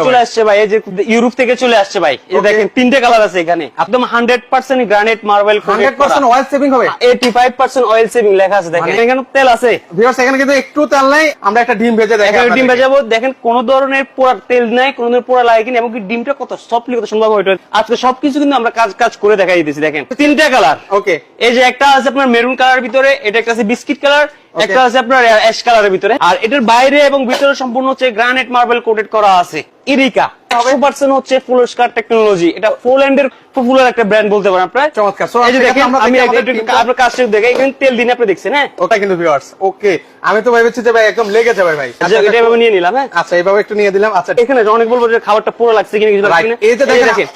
চলে আসছে ভাই, এই যে ইউরোপ থেকে চলে আসছে ভাই। এই দেখেন তিনটে কালার আছে এখানে, একদম 100% গ্রানাইট মার্বেল, 100% অয়েল সেভিং হবে, 85% অয়েল সেভিং লেখা আছে। দেখেন এখানে তেল আছে ভিউয়ার্স, এখানে কিন্তু একটু তেল নাই। আমরা একটা ডিম ভেজে দেখাই, এখানে ডিম ভেজাবো। দেখেন কোন ধরনের পোড়া তেল নাই, কোন ধরনের পোড়া লাগে কিনা, এবং কি ডিমটা কত সফটলি, কত সুন্দর ভাবে আজকে সবকিছু কিন্তু আমরা কাজ করে দেখাই দিতেছি। দেখেন তিনটা কালার। ওকে, এই যে একটা আছে আপনার মেরুন কালার ভিতরে, এটা একটা আছে বিস্কিট কালার, একটা আছে আপনার অ্যাশ কালারের ভিতরে, আর এটার বাইরে এবং ভিতরে সম্পূর্ণ হচ্ছে গ্রানাইট মার্বেল কোটেড করা আছে। ইরিকা 100% হচ্ছে ফুল স্কার টেকনোলজি। এটা পোল্যান্ডের পপুলার একটা ব্র্যান্ড বলতে পারেন আপনারা। চমৎকার। এই যে দেখেন, আমি আপনার কাজটা দেখে এখানে তেল দিন আপনি দেখছেন। হ্যাঁ, ওটা কিন্তু ভিউয়ার্স ওকে। আমি তো ভেবেছি যে ভাই একদম লেগে যাবে ভাই। আচ্ছা, এটা এভাবে নিয়ে নিলাম। হ্যাঁ, আচ্ছা, এইভাবে একটু নিয়ে দিলাম। আচ্ছা, এখানে অনেক বলবো যে খাবারটা পুরো লাগছে কিনা, কিছু লাগছে কিনা। এই যে দেখেন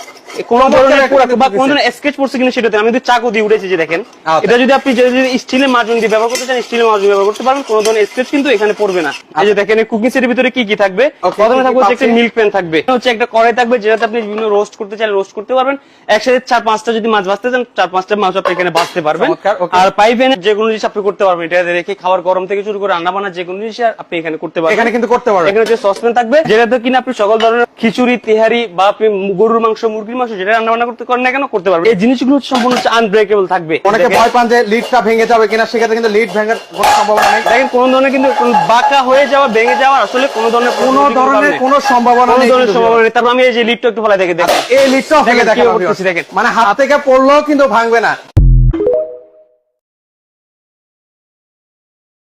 কোন ধরনের পুরো বা কোন ধরনের স্কেচ পড়ছে কিনা সেটাতে আমি যদি চাকু দিয়ে উঠেছি। যে দেখেন, এটা যদি আপনি যদি স্টিলের মাজন দিয়ে ব্যবহার করতে চান, স্টিলের মাজন ব্যবহার করতে পারেন, কোন ধরনের স্কেচ কিন্তু এখানে পড়বে না। এই যে দেখেন, কুকিং সেটের ভিতরে কি কি থাকবে। প্রথমে থাকবে হচ্ছে একটা মিল্ক প্যান থাকবে, হচ্ছে একটা কড়াই থাকবে, যেটাতে আপনি বিভিন্ন রোস্ট করতে চাইলে রোস্ট করতে পারবেন। একসাথে 4-5টা যদি মাছ ভাজতে চান, 4-5টা মাছ আপনি এখানে ভাজতে পারবেন। আর পাইপেনে যে কোনো জিনিস আপনি করতে পারবেন, এটা রেখে খাবার গরম থেকে শুরু করে রান্না বান্না যে কোনো জিনিস আপনি এখানে করতে পারবেন। এখানে কিন্তু করতে পারবেন। এখানে হচ্ছে সসপ্যান থাকবে, যেটাতে কিনা আপনি সকল ধরনের খিচুড়ি, তেহারি বা আপনি গরুর মাংস, মুরগির মাংস যেটা রান্না বান্না করতে করেন না কেন করতে পারবেন। এই জিনিসগুলো সম্পূর্ণ আনব্রেকেবল থাকবে। অনেকে ভয় পান যে লিডটা ভেঙে যাবে কিনা, সেক্ষেত্রে কিন্তু লিড ভাঙার কোনো সম্ভাবনা নেই। দেখেন কোন ধরনের কিন্তু বাঁকা হয়ে যাওয়া, ভেঙে যাওয়া আসলে কোন ধরনের কোনো সম্ভাবনা নেই। তারপর আমি এই যে লিডটা একটু ফেলে দেখে দেখেন, এই লিডটাও ভেঙে দেখেন, মানে হাত থেকে পড়লেও কিন্তু ভাঙবে না।